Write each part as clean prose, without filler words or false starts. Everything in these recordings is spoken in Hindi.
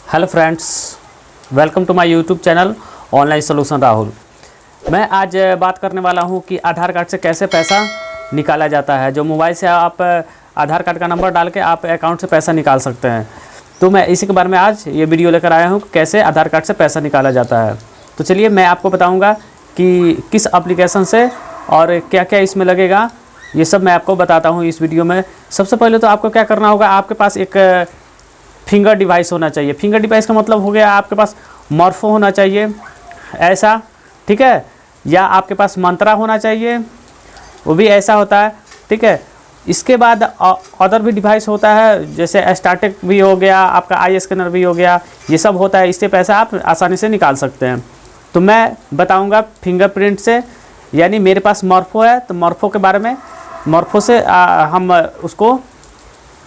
Hello friends, welcome to my YouTube channel online solution Rahul. मैं आज बात करने वाला हूं कि आधार कार्ड से कैसे पैसा निकाला जाता है। जो मोबाइल से आप आधार कार्ड का नंबर डाल के आप अकाउंट से पैसा निकाल सकते हैं। तो मैं इसी के बारे में आज ये वीडियो लेकर आया हूं कि कैसे आधार कार्ड से पैसा निकाला जाता है। तो चलिए मैं आपको बताऊँगा कि किस एप्लीकेशन से और क्या क्या इसमें लगेगा, ये सब मैं आपको बताता हूँ इस वीडियो में। सबसे पहले तो आपको क्या करना होगा, आपके पास एक फिंगर डिवाइस होना चाहिए। फिंगर डिवाइस का मतलब हो गया आपके पास मॉर्फो होना चाहिए ऐसा, ठीक है, या आपके पास मंत्रा होना चाहिए, वो भी ऐसा होता है, ठीक है। इसके बाद अदर भी डिवाइस होता है, जैसे स्टैटिक भी हो गया, आपका आई स्कैनर भी हो गया, ये सब होता है। इससे पैसा आप आसानी से निकाल सकते हैं। तो मैं बताऊंगा फिंगरप्रिंट से, यानी मेरे पास मॉर्फो है तो मॉर्फो के बारे में, मॉर्फो से हम उसको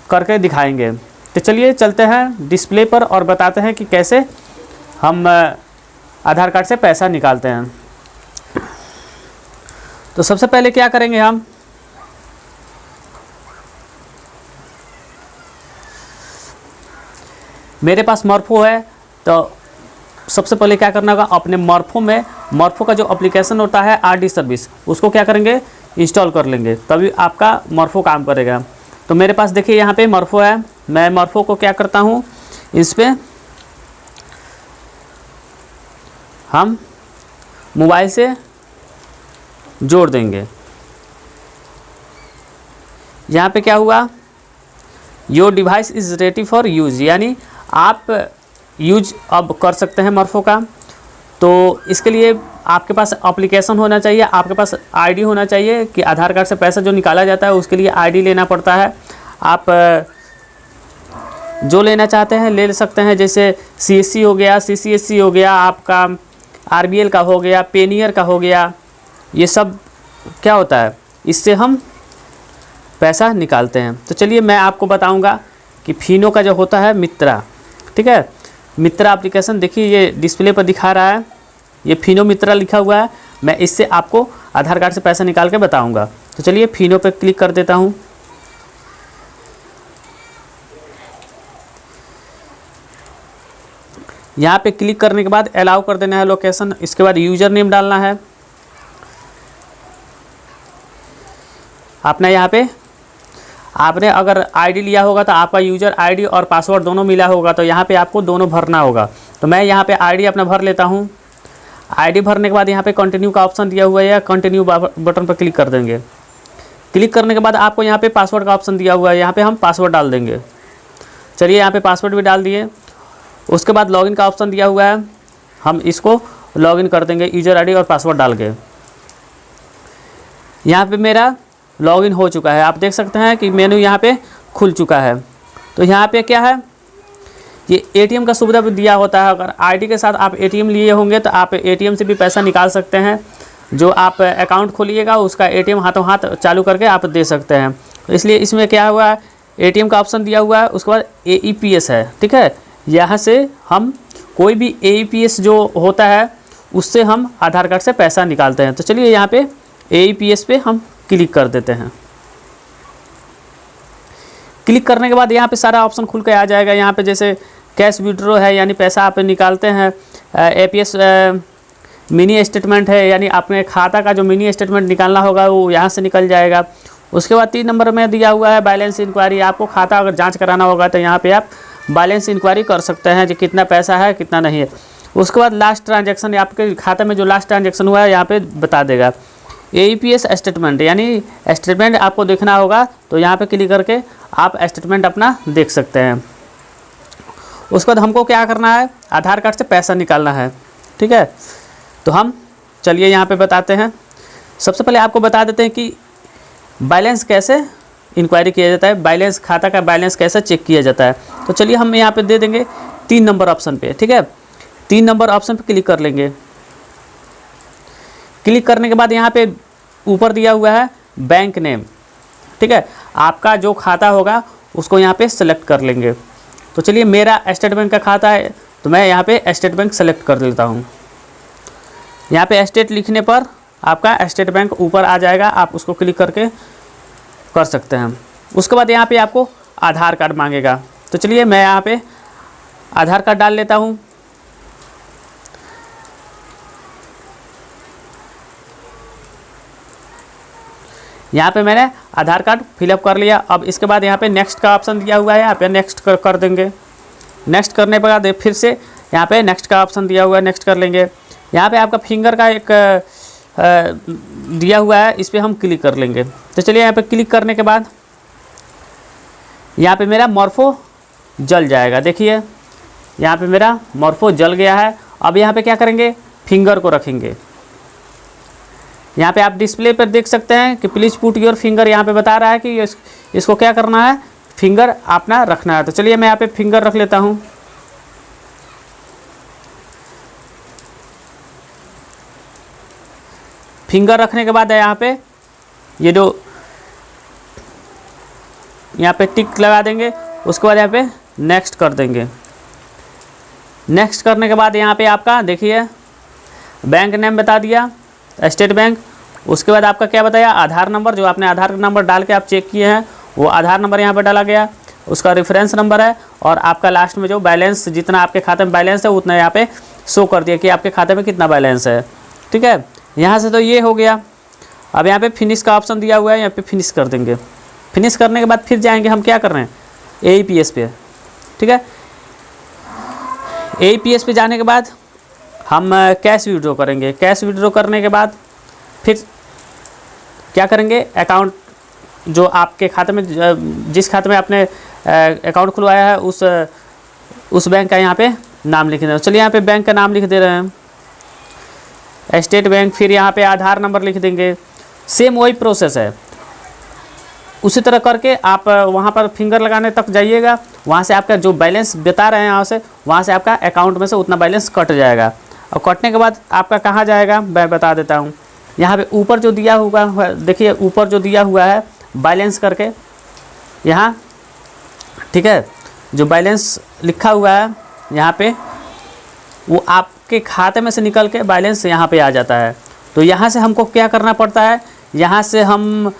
करके दिखाएंगे। तो चलिए चलते हैं डिस्प्ले पर और बताते हैं कि कैसे हम आधार कार्ड से पैसा निकालते हैं। तो सबसे पहले क्या करेंगे, हम मेरे पास मॉर्फो है तो सबसे पहले क्या करना होगा, अपने मॉर्फो का जो एप्लीकेशन होता है आरडी सर्विस, उसको क्या करेंगे, इंस्टॉल कर लेंगे, तभी आपका मॉर्फो काम करेगा। तो मेरे पास देखिए यहाँ पे मॉर्फो है। मैं मॉर्फो को क्या करता हूँ, इस पे हम मोबाइल से जोड़ देंगे। यहाँ पे क्या हुआ, your device is ready for use, यानी आप यूज अब कर सकते हैं मॉर्फो का। तो इसके लिए आपके पास एप्लीकेशन होना चाहिए, आपके पास आईडी होना चाहिए कि आधार कार्ड से पैसा जो निकाला जाता है उसके लिए आईडी लेना पड़ता है। आप जो लेना चाहते हैं ले सकते हैं, जैसे सीएससी हो गया, सीसीएससी हो गया, आपका आरबीएल का हो गया, पेनियर का हो गया। ये सब क्या होता है, इससे हम पैसा निकालते हैं। तो चलिए मैं आपको बताऊंगा कि फिनो का जो होता है मित्रा, ठीक है, मित्रा एप्लीकेशन देखिए ये डिस्प्ले पर दिखा रहा है, ये फिनो मित्रा लिखा हुआ है। मैं इससे आपको आधार कार्ड से पैसा निकाल के बताऊंगा। तो चलिए फिनो पे क्लिक कर देता हूं। यहाँ पे क्लिक करने के बाद अलाउ कर देना है लोकेशन। इसके बाद यूज़र नेम डालना है अपना। यहाँ पे आपने अगर आईडी लिया होगा तो आपका यूज़र आईडी और पासवर्ड दोनों मिला होगा, तो यहाँ पे आपको दोनों भरना होगा। तो मैं यहाँ पे आईडी अपना भर लेता हूँ। आईडी भरने के बाद यहाँ पे कंटिन्यू का ऑप्शन दिया हुआ है, या कंटिन्यू बटन पर क्लिक कर देंगे। क्लिक करने के बाद आपको यहाँ पे पासवर्ड का ऑप्शन दिया हुआ है, यहाँ पे हम पासवर्ड डाल देंगे। चलिए यहाँ पे पासवर्ड भी डाल दिए। उसके बाद लॉगिन का ऑप्शन दिया हुआ है, हम इसको लॉगिन कर देंगे यूज़र आईडी और पासवर्ड डाल के। यहाँ पे मेरा लॉगिन हो चुका है, आप देख सकते हैं कि मेनू यहाँ पे खुल चुका है। तो यहाँ पे क्या है, ये एटीएम का सुविधा भी दिया होता है। अगर आईडी के साथ आप एटीएम लिए होंगे तो आप एटीएम से भी पैसा निकाल सकते हैं। जो आप अकाउंट खोलिएगा उसका एटीएम हाथों हाथ चालू करके आप दे सकते हैं। तो इसलिए इसमें क्या हुआ है, एटीएम का ऑप्शन दिया हुआ है। उसके बाद एईपीएस है, ठीक है, यहाँ से हम कोई भी एईपीएस जो होता है उससे हम आधार कार्ड से पैसा निकालते हैं। तो चलिए यहाँ पे एईपीएस पे हम क्लिक कर देते हैं। क्लिक करने के बाद यहाँ पे सारा ऑप्शन खुल के आ जाएगा। यहाँ पे जैसे कैश विड्रॉ है, यानी पैसा आप निकालते हैं। एपीएस मिनी स्टेटमेंट है, यानी अपने खाता का जो मिनी स्टेटमेंट निकालना होगा वो यहाँ से निकल जाएगा। उसके बाद 3 नंबर में दिया हुआ है बैलेंस इंक्वायरी। आपको खाता अगर जांच कराना होगा तो यहाँ पे आप बैलेंस इंक्वायरी कर सकते हैं कि कितना पैसा है कितना नहीं है। उसके बाद लास्ट ट्रांजैक्शन, आपके खाते में जो लास्ट ट्रांजैक्शन हुआ है यहाँ पे बता देगा। एईपीएस स्टेटमेंट, यानी स्टेटमेंट आपको देखना होगा, तो यहाँ पे क्लिक करके आप स्टेटमेंट अपना देख सकते हैं। उसके बाद हमको क्या करना है, आधार कार्ड से पैसा निकालना है, ठीक है। तो हम चलिए यहाँ पे बताते हैं। सबसे पहले आपको बता देते हैं कि बैलेंस कैसे इंक्वायरी किया जाता है, बैलेंस, खाता का बैलेंस कैसे चेक किया जाता है। तो चलिए हम यहाँ पे दे देंगे 3 नंबर ऑप्शन पे, ठीक है। 3 नंबर ऑप्शन पे क्लिक कर लेंगे। क्लिक करने के बाद यहाँ पे ऊपर दिया हुआ है बैंक नेम, ठीक है, आपका जो खाता होगा उसको यहाँ पे सेलेक्ट कर लेंगे। तो चलिए मेरा स्टेट बैंक का खाता है तो मैं यहाँ पे स्टेट बैंक सेलेक्ट कर लेता हूँ। यहाँ पे स्टेट लिखने पर आपका स्टेट बैंक ऊपर आ जाएगा, आप उसको क्लिक करके कर सकते हैं। उसके बाद यहाँ पे आपको आधार कार्ड मांगेगा। तो चलिए मैं यहाँ पे आधार कार्ड डाल लेता हूँ। यहाँ पे मैंने आधार कार्ड फिलअप कर लिया। अब इसके बाद यहाँ पे नेक्स्ट का ऑप्शन दिया हुआ है, यहाँ पे नेक्स्ट कर देंगे। नेक्स्ट करने के बाद फिर से यहाँ पे नेक्स्ट का ऑप्शन दिया हुआ है, नेक्स्ट कर लेंगे। यहाँ पे आपका फिंगर का एक दिया हुआ है, इस पर हम क्लिक कर लेंगे। तो चलिए यहाँ पे क्लिक करने के बाद यहाँ पे मेरा मॉर्फो जल जाएगा। देखिए यहाँ पे मेरा मॉर्फो जल गया है। अब यहाँ पे क्या करेंगे, फिंगर को रखेंगे। यहाँ पे आप डिस्प्ले पर देख सकते हैं कि प्लीज़ पुट योर फिंगर, यहाँ पे बता रहा है कि इसको क्या करना है, फिंगर अपना रखना है। तो चलिए मैं यहाँ पे फिंगर रख लेता हूँ। फिंगर रखने के बाद यहाँ पे ये जो यहाँ पे टिक लगा देंगे। उसके बाद यहाँ पे नेक्स्ट कर देंगे। नेक्स्ट करने के बाद यहाँ पे आपका देखिए बैंक नेम बता दिया, स्टेट बैंक। उसके बाद आपका क्या बताया, आधार नंबर, जो आपने आधार नंबर डाल के आप चेक किए हैं वो आधार नंबर यहाँ पे डाला गया। उसका रेफरेंस नंबर है और आपका लास्ट में जो बैलेंस, जितना आपके खाते में बैलेंस है उतना यहाँ पे शो कर दिया कि आपके खाते में कितना बैलेंस है। ठीक है, यहाँ से तो ये हो गया। अब यहाँ पे फिनिश का ऑप्शन दिया हुआ है, यहाँ पे फिनिश कर देंगे। फिनिश करने के बाद फिर जाएंगे हम क्या कर रहे हैं, AEPS पे। ठीक है, AEPS पे जाने के बाद हम कैश विड्रॉ करेंगे। कैश विड्रॉ करने के बाद फिर क्या करेंगे, अकाउंट जो आपके खाते में, जिस खाते में आपने अकाउंट खुलवाया है उस बैंक का यहाँ पे नाम लिख देना। चलिए यहाँ पे बैंक का नाम लिख दे रहे हैं, स्टेट बैंक। फिर यहाँ पे आधार नंबर लिख देंगे। सेम वही प्रोसेस है, उसी तरह करके आप वहाँ पर फिंगर लगाने तक जाइएगा। वहाँ से आपका जो बैलेंस बता रहे हैं वहाँ से आपका अकाउंट में से उतना बैलेंस कट जाएगा। और कटने के बाद आपका कहाँ जाएगा मैं बता देता हूँ। यहाँ पे ऊपर जो दिया हुआ है, देखिए ऊपर जो दिया हुआ है बैलेंस करके यहाँ, ठीक है, जो बैलेंस लिखा हुआ है यहाँ पे वो आपके खाते में से निकल के बैलेंस यहाँ पे आ जाता है। तो यहाँ से हमको क्या करना पड़ता है, यहाँ से हम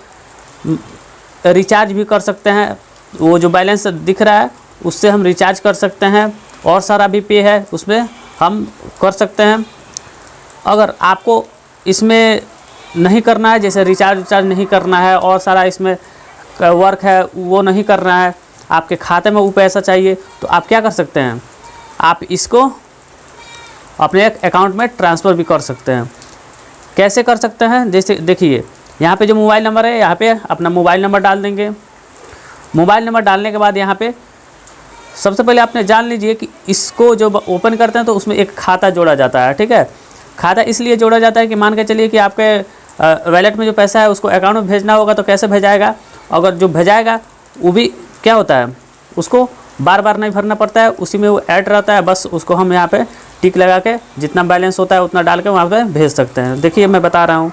रिचार्ज भी कर सकते हैं। वो जो बैलेंस दिख रहा है उससे हम रिचार्ज कर सकते हैं, और सारा भी पे है उसमें हम कर सकते हैं। अगर आपको इसमें नहीं करना है, जैसे रिचार्ज नहीं करना है और सारा इसमें वर्क है वो नहीं करना है, आपके खाते में वो पैसा चाहिए, तो आप क्या कर सकते हैं, आप इसको अपने एक अकाउंट में ट्रांसफ़र भी कर सकते हैं। कैसे कर सकते हैं, जैसे देखिए यहाँ पे जो मोबाइल नंबर है, यहाँ पे अपना मोबाइल नंबर डाल देंगे। मोबाइल नंबर डालने के बाद यहाँ पे सबसे पहले आपने जान लीजिए कि इसको जो ओपन करते हैं तो उसमें एक खाता जोड़ा जाता है। ठीक है, खाता इसलिए जोड़ा जाता है कि मान के चलिए कि आपके वैलेट में जो पैसा है उसको अकाउंट में भेजना होगा तो कैसे भेजाएगा। अगर जो भेजाएगा वो भी क्या होता है, उसको बार बार नहीं भरना पड़ता है, उसी में वो ऐड रहता है। बस उसको हम यहाँ पे टिक लगा के जितना बैलेंस होता है उतना डाल के वहाँ पे भेज सकते हैं। देखिए मैं बता रहा हूँ,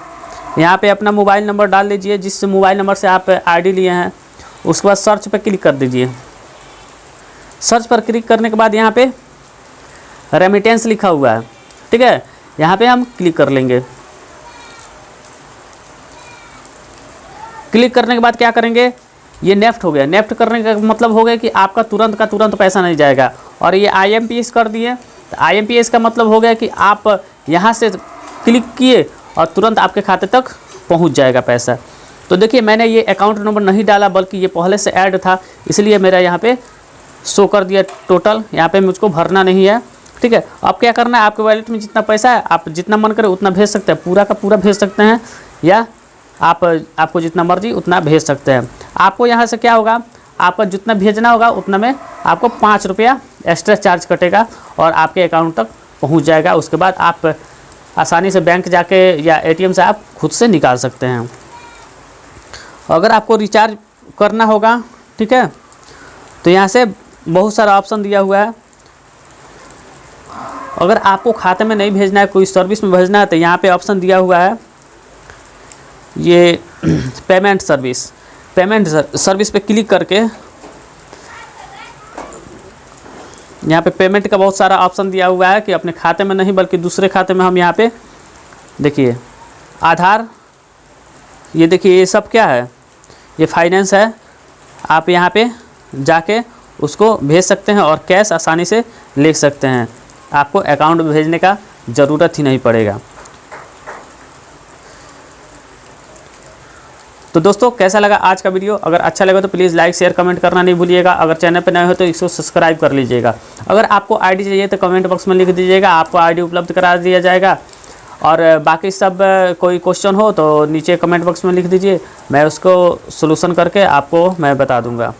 यहाँ पे अपना मोबाइल नंबर डाल दीजिए, जिस मोबाइल नंबर से आप आईडी लिए हैं। उसके बाद सर्च पे क्लिक कर दीजिए। सर्च पर क्लिक करने के बाद यहाँ पे रेमिटेंस लिखा हुआ है, ठीक है, यहाँ पे हम क्लिक कर लेंगे। क्लिक करने के बाद क्या करेंगे, ये नेफ्ट हो गया। नेफ्ट करने का मतलब हो गया कि आपका तुरंत का तुरंत पैसा नहीं जाएगा। और ये IMPS कर दिए, तो IMPS का मतलब हो गया कि आप यहाँ से क्लिक किए और तुरंत आपके खाते तक पहुँच जाएगा पैसा। तो देखिए मैंने ये अकाउंट नंबर नहीं डाला, बल्कि ये पहले से ऐड था, इसलिए मेरा यहाँ पे शो कर दिया टोटल। यहाँ पे मुझको भरना नहीं है। ठीक है, अब क्या करना है, आपके वॉलेट में जितना पैसा है आप जितना मन करे उतना भेज सकते हैं, पूरा का पूरा भेज सकते हैं, या आपको जितना मर्जी उतना भेज सकते हैं। आपको यहाँ से क्या होगा, आपका जितना भेजना होगा उतना में आपको 5 रुपया एक्स्ट्रा चार्ज कटेगा और आपके अकाउंट तक पहुँच जाएगा। उसके बाद आप आसानी से बैंक जाके या ATM से आप खुद से निकाल सकते हैं। अगर आपको रिचार्ज करना होगा, ठीक है, तो यहाँ से बहुत सारा ऑप्शन दिया हुआ है। अगर आपको खाते में नहीं भेजना है, कोई सर्विस में भेजना है, तो यहाँ पे ऑप्शन दिया हुआ है ये पेमेंट सर्विस। पेमेंट सर्विस पे क्लिक करके यहाँ पे पेमेंट का बहुत सारा ऑप्शन दिया हुआ है कि अपने खाते में नहीं बल्कि दूसरे खाते में हम यहाँ पे देखिए आधार, ये देखिए ये सब क्या है, ये फाइनेंस है। आप यहाँ पे जाके उसको भेज सकते हैं और कैश आसानी से ले सकते हैं। आपको अकाउंट में भेजने का ज़रूरत ही नहीं पड़ेगा। तो दोस्तों कैसा लगा आज का वीडियो? अगर अच्छा लगा तो प्लीज़ लाइक शेयर कमेंट करना नहीं भूलिएगा। अगर चैनल पर नए हो तो इसको सब्सक्राइब कर लीजिएगा। अगर आपको आईडी चाहिए तो कमेंट बॉक्स में लिख दीजिएगा, आपको आईडी उपलब्ध करा दिया जाएगा। और बाकी सब कोई क्वेश्चन हो तो नीचे कमेंट बॉक्स में लिख दीजिए, मैं उसको सॉल्यूशन करके आपको मैं बता दूंगा।